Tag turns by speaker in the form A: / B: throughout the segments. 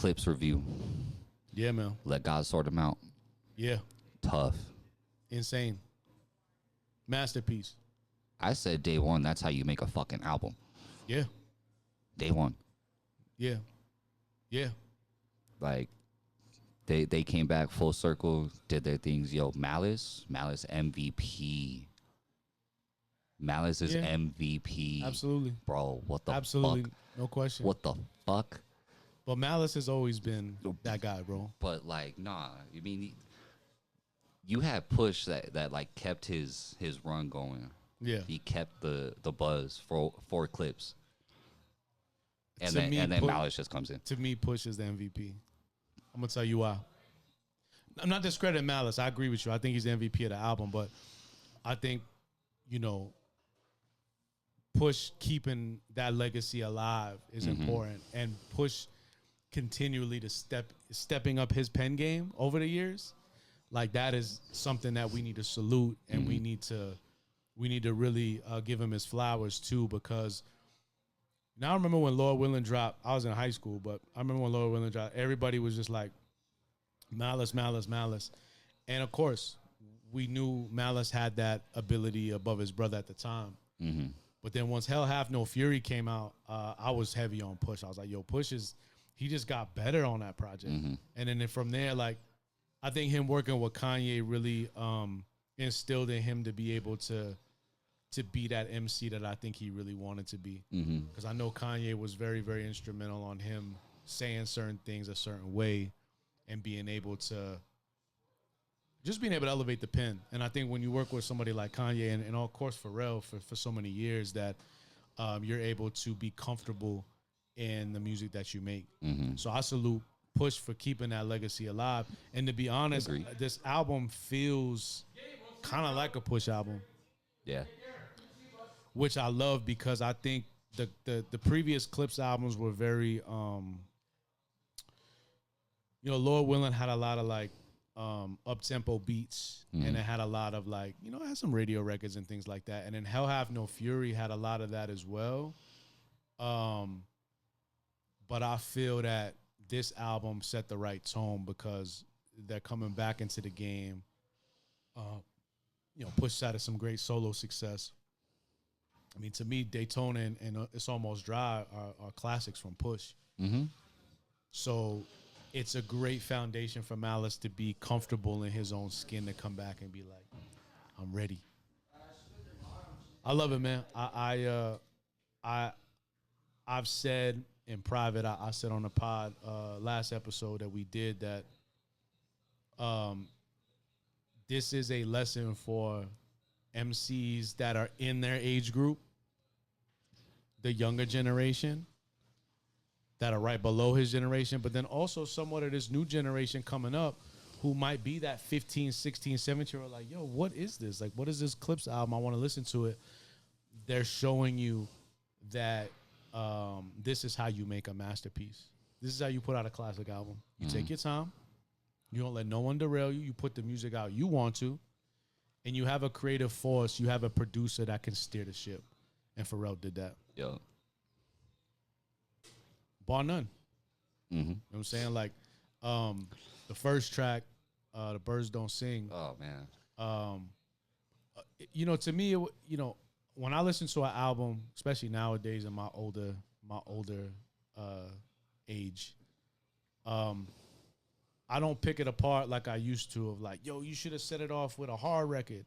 A: Clipse review.
B: Yeah, man.
A: Let God sort them out.
B: Yeah.
A: Tough.
B: Insane. Masterpiece.
A: I said day one, that's how you make a fucking album.
B: Yeah.
A: Day one.
B: Yeah. Yeah.
A: Like, they came back full circle, did their things. Yo, Malice MVP. Malice is MVP.
B: Absolutely.
A: Bro, what the
B: Absolutely.
A: fuck?
B: No question.
A: What the fuck?
B: But Malice has always been that guy, bro.
A: But, like, nah. I mean, you had Push that like, kept his run going.
B: Yeah.
A: He kept the buzz for Clipse. And
B: To
A: then
B: me,
A: Malice just comes in.
B: To me, Push is the MVP. I'm going to tell you why. I'm not discrediting Malice. I agree with you. I think he's the MVP of the album. But I think, you know, Push keeping that legacy alive is important. And Push continually to stepping up his pen game over the years. Like, that is something that we need to salute. And we need to really give him his flowers, too, because now I remember when Lord Willin dropped. I was in high school, but I remember when Lord Willin dropped, everybody was just like, Malice, Malice, Malice. And, of course, we knew Malice had that ability above his brother at the time.
A: Mm-hmm.
B: But then once Hell Have No Fury came out, I was heavy on Push. I was like, yo, he just got better on that project.
A: Mm-hmm.
B: And then from there, like, I think him working with Kanye really instilled in him to be able to be that MC that I think he really wanted to be. Because I know Kanye was very, very instrumental on him saying certain things a certain way and being able to elevate the pen. And I think when you work with somebody like Kanye and of course Pharrell for so many years, that you're able to be comfortable in the music that you make. So I salute Push for keeping that legacy alive. And to be honest, this album feels kind of like a Push album.
A: Yeah.
B: Which I love, because I think the previous Clipse albums were very, Lord Willin had a lot of like up-tempo beats, and it had a lot of like, it had some radio records and things like that. And then Hell Have No Fury had a lot of that as well. But I feel that this album set the right tone because they're coming back into the game. Push out of some great solo success. I mean, to me, Daytona and It's Almost Dry are classics from Push. So it's a great foundation for Malice to be comfortable in his own skin, to come back and be like, I'm ready. I love it, man. I've said in private, I said on the pod last episode that we did that this is a lesson for MCs that are in their age group, the younger generation, that are right below his generation, but then also somewhat of this new generation coming up who might be that 15, 16, 17-year-old, like, yo, what is this? Like, what is this Clipse album? I want to listen to it. They're showing you that this is how you make a masterpiece. This is how you put out a classic album. You take your time. You don't let no one derail you. You put the music out you want to. And you have a creative force. You have a producer that can steer the ship. And Pharrell did that.
A: Yo.
B: Bar none. You know what I'm saying? Like, the first track, The Birds Don't Sing.
A: Oh, man.
B: To me, when I listen to an album, especially nowadays in my older age, I don't pick it apart like I used to, of like, yo, you should have set it off with a hard record,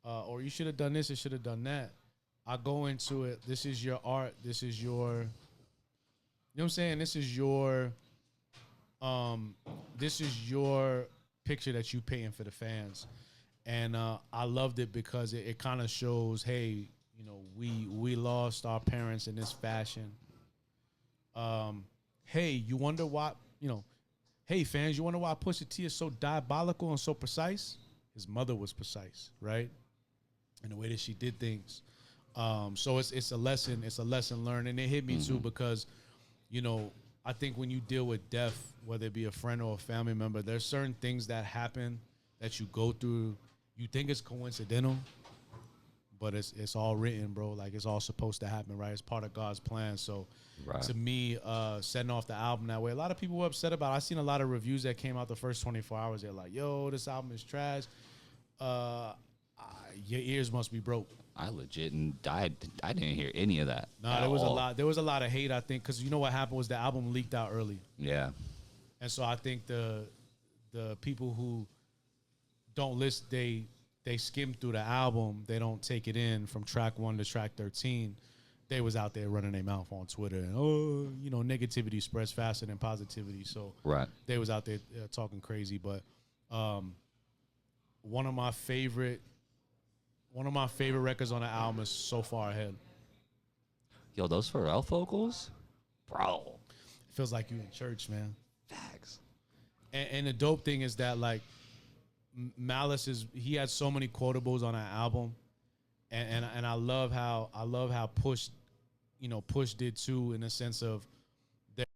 B: or you should have done this and should have done that. I go into it. This is your art. This is your, you know what I'm saying? This is your picture that you painting for the fans. And I loved it because it kind of shows, hey, we lost our parents in this fashion. Hey, you wonder why, hey, fans, you wonder why Pusha T is so diabolical and so precise? His mother was precise, right? And the way that she did things. So it's a lesson learned. And it hit me too because, I think when you deal with death, whether it be a friend or a family member, there's certain things that happen that you go through. You think it's coincidental, but it's all written, bro. Like it's all supposed to happen, right? It's part of God's plan. So
A: Right.
B: to me, setting off the album that way, a lot of people were upset about it. I seen a lot of reviews that came out the first 24 hours. They're like, yo, this album is trash. Your ears must be broke.
A: I legit and I didn't hear any of that.
B: No, there was a lot. There was a lot of hate, I think, because you know what happened was the album leaked out early.
A: Yeah.
B: And so I think the people who don't listen, they skim through the album, they don't take it in from track 1 to track 13. They was out there running their mouth on Twitter and negativity spreads faster than positivity. So
A: Right.
B: they was out there talking crazy. But one of my favorite records on the album is So Far Ahead.
A: Yo, those Pharrell vocals, bro.
B: It feels like you in church, man.
A: Facts.
B: And the dope thing is that like Malice he had so many quotables on that album, and I love how Push did too, in the sense of that.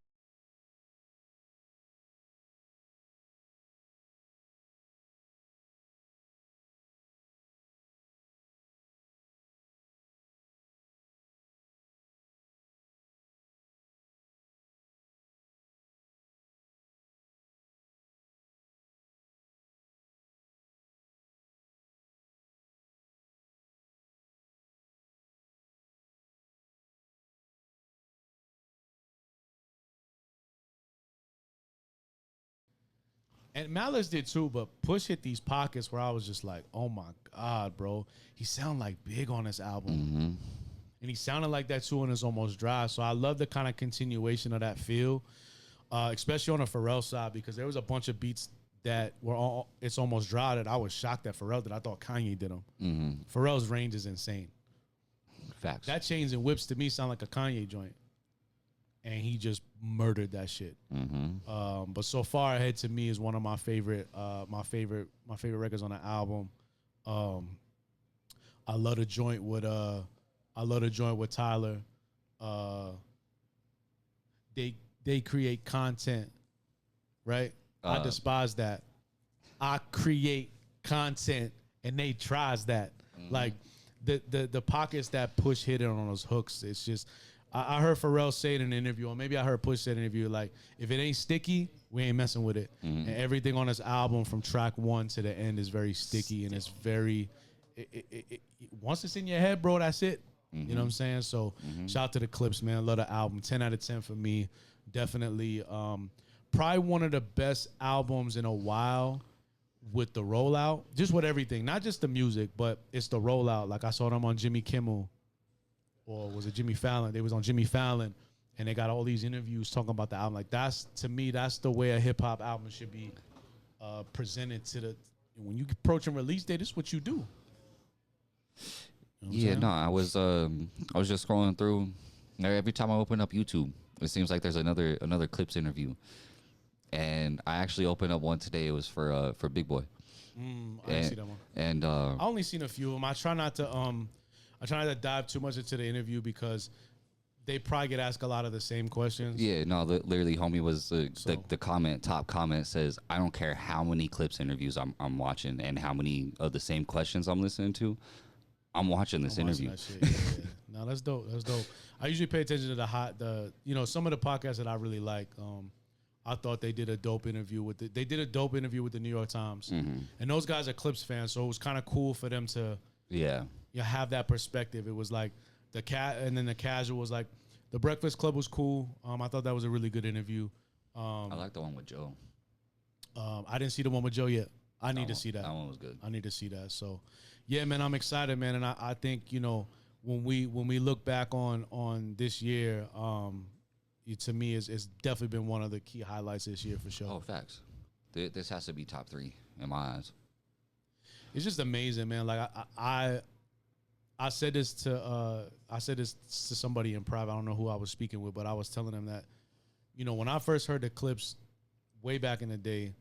B: And Malice did too, but Push hit these pockets where I was just like, oh my God, bro. He sounded like big on this album.
A: Mm-hmm.
B: And he sounded like that too, and it's almost dry. So I love the kind of continuation of that feel, especially on the Pharrell side, because there was a bunch of beats that were it's almost dry that I was shocked that Pharrell did. I thought Kanye did them.
A: Mm-hmm.
B: Pharrell's range is insane.
A: Facts.
B: That Chains and Whips to me sound like a Kanye joint. And he just murdered that shit.
A: Mm-hmm.
B: But So Far Ahead to me is one of my favorite records on the album. I love the joint with Tyler. They create content, right? I despise that. I create content and they tries that. Mm-hmm. Like the pockets that Push hit on those hooks. It's just. I heard Pharrell say it in an interview, or maybe I heard Push say it in an interview, like, if it ain't sticky, we ain't messing with it. Mm-hmm. And everything on this album from track 1 to the end is very sticky, and it's very, once it's in your head, bro, that's it. Mm-hmm. You know what I'm saying? So shout out to the Clipse, man. Love the album. 10 out of 10 for me. Definitely. Probably one of the best albums in a while with the rollout. Just with everything. Not just the music, but it's the rollout. Like I saw them on Jimmy Kimmel. Or was it Jimmy Fallon? They was on Jimmy Fallon, and they got all these interviews talking about the album. Like to me, that's the way a hip hop album should be presented to the. When you approach a release date, this is what you do. You know
A: I was just scrolling through. Every time I open up YouTube, it seems like there's another Clipse interview, and I actually opened up one today. It was for Big Boy.
B: I didn't see that one. And I only seen a few of them. I try not to dive too much into the interview because they probably get asked a lot of the same questions.
A: Yeah, no, literally, homie was the top comment says, I don't care how many Clipse interviews I'm watching and how many of the same questions I'm listening to, I'm watching this interview.
B: That shit. Yeah. No, that's dope. That's dope. I usually pay attention to some of the podcasts that I really like. I thought they did a dope interview with the New York Times, and those guys are Clipse fans, so it was kind of cool for them to you have that perspective. It was like and then the casual was like, the Breakfast Club was cool. I thought that was a really good interview.
A: I like the one with Joe.
B: I didn't see the one with Joe yet. I need to see that.
A: That one was good.
B: I need to see that. So, yeah, man, I'm excited, man, and I think when we look back on this year, to me, it's definitely been one of the key highlights this year for sure.
A: Oh, facts. This has to be top 3 in my eyes.
B: It's just amazing, man. Like I said this to somebody in private. I don't know who I was speaking with, but I was telling them that, when I first heard the Clipse way back in the day,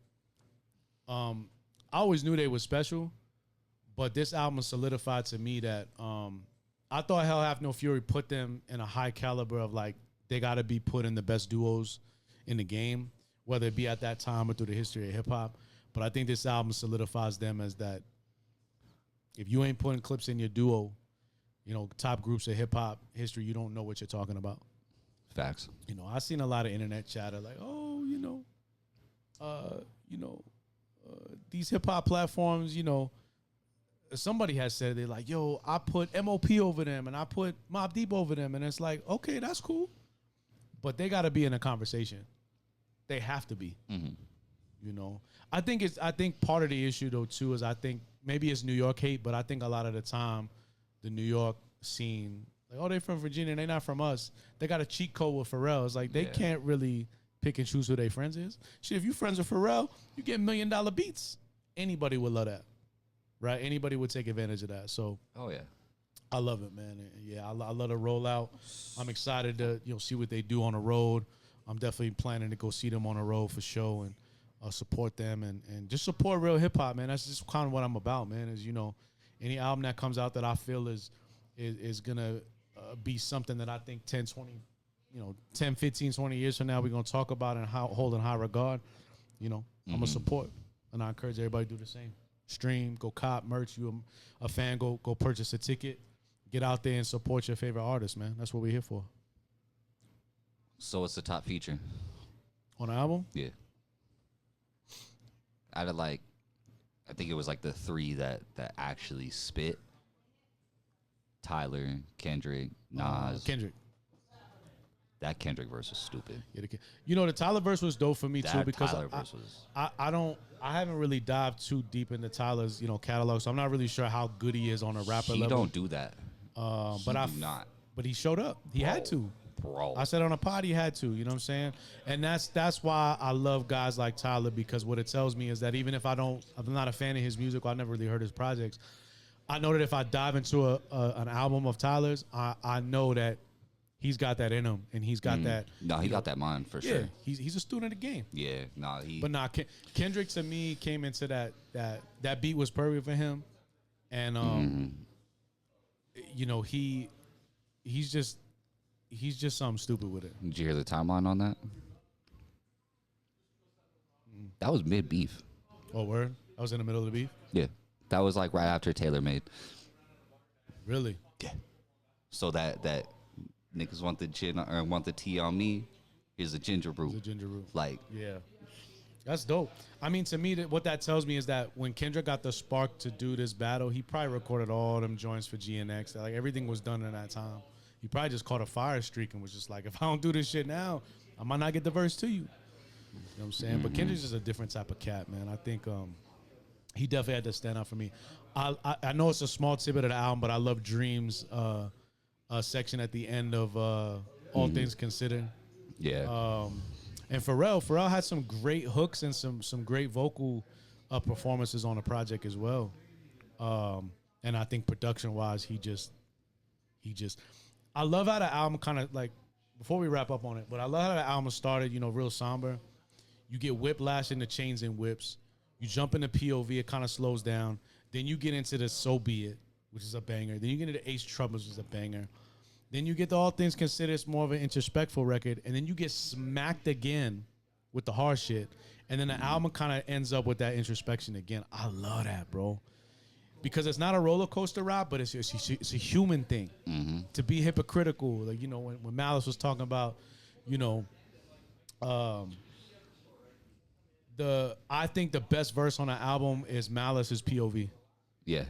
B: I always knew they were special, but this album solidified to me that I thought Hell Have No Fury put them in a high caliber of like they got to be put in the best duos in the game, whether it be at that time or through the history of hip hop. But I think this album solidifies them as that. If you ain't putting Clipse in your duo, top groups of hip hop history, you don't know what you're talking about.
A: Facts.
B: I've seen a lot of internet chatter like, oh, these hip hop platforms, somebody has said they're like, yo, I put MOP over them and I put Mobb Deep over them, and it's like, okay, that's cool, but they got to be in a conversation. They have to be. I think part of the issue though too is I think maybe it's New York hate, but I think a lot of the time the New York scene, like, oh, they from Virginia, they not from us. They got a cheat code with Pharrell. It's like they can't really pick and choose who their friends is. Shit, if you friends with Pharrell, you get $1 million beats. Anybody would love that, right? Anybody would take advantage of that. So,
A: oh yeah,
B: I love it, man. Yeah, I love the rollout. I'm excited to see what they do on the road. I'm definitely planning to go see them on the road for sure and support them and just support real hip hop, man. That's just kind of what I'm about, man. Is any album that comes out that I feel is gonna be something that I think 10, 15, 20 years from now we're gonna talk about and hold in high regard. I'm gonna support, and I encourage everybody to do the same. Stream, go cop merch. You a fan? Go purchase a ticket. Get out there and support your favorite artist, man. That's what we're here for.
A: So what's the top feature
B: on the album?
A: Yeah, out of I think it was the 3 that actually spit. Tyler, Kendrick, Nas.
B: Kendrick.
A: That Kendrick verse was stupid.
B: Yeah, the Tyler verse was dope for me too because
A: Tyler verse was.
B: I haven't really dived too deep into Tyler's catalog, so I'm not really sure how good he is on a rapper level.
A: He don't do that.
B: But he showed up. He had to.
A: Bro.
B: I said on a pod he had to. You know what I'm saying? And that's why I love guys like Tyler, because what it tells me is that even if I'm not a fan of his music, or I never really heard his projects, I know that if I dive into an album of Tyler's, I know that he's got that in him, and he's got that.
A: No, he got that mind for sure.
B: He's a student of the game.
A: Yeah,
B: Kendrick to me came into that beat was perfect for him, and he's just something stupid with it.
A: Did you hear the timeline on that? That was mid beef.
B: Oh, word? I was in the middle of the beef.
A: Yeah, that was right after Taylor made.
B: Really?
A: Yeah. So that niggas want the gin or want the tea on me. Here's a ginger brew.
B: Yeah, that's dope. I mean, to me, what that tells me is that when Kendrick got the spark to do this battle, he probably recorded all them joints for GNX. Everything was done in that time. He probably just caught a fire streak and was just like, if I don't do this shit now, I might not get the verse to you. You know what I'm saying? But Kendrick's just a different type of cat, man. I think he definitely had to stand out for me. I know it's a small tidbit of the album, but I love Dream's section at the end of All Things Considered.
A: Yeah.
B: And Pharrell had some great hooks and some great vocal performances on the project as well. And I think production-wise, he just I love how the album kind of before we wrap up on it, but I love how the album started, real somber. You get whiplash in the chains and whips. You jump into POV, it kind of slows down. Then you get into the So Be It, which is a banger. Then you get into Ace Troubles, which is a banger. Then you get to All Things Considered, it's more of an introspectful record. And then you get smacked again with the hard shit. And then the album kind of ends up with that introspection again. I love that, bro. Because it's not a roller coaster ride, but it's a human thing. To be hypocritical. When Malice was talking about, I think the best verse on the album is Malice's POV.
A: Yeah.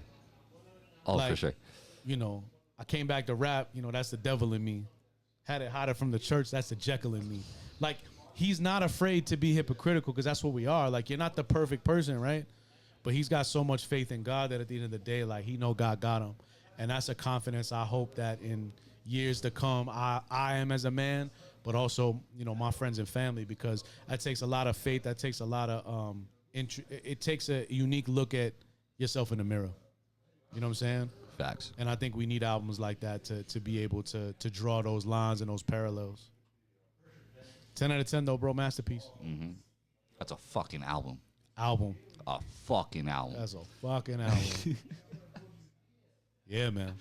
A: Oh, for sure.
B: I came back to rap, that's the devil in me. Had it hotter from the church, that's the Jekyll in me. He's not afraid to be hypocritical because that's what we are. You're not the perfect person, right? But he's got so much faith in God that at the end of the day, he know God got him. And that's a confidence I hope that in years to come, I am as a man, but also, my friends and family, because that takes a lot of faith. That takes a lot of, it takes a unique look at yourself in the mirror. You know what I'm saying?
A: Facts.
B: And I think we need albums like that to be able to draw those lines and those parallels. 10 out of 10 though, bro. Masterpiece.
A: That's a fucking album.
B: A
A: fucking album.
B: That's a fucking album. Yeah, man.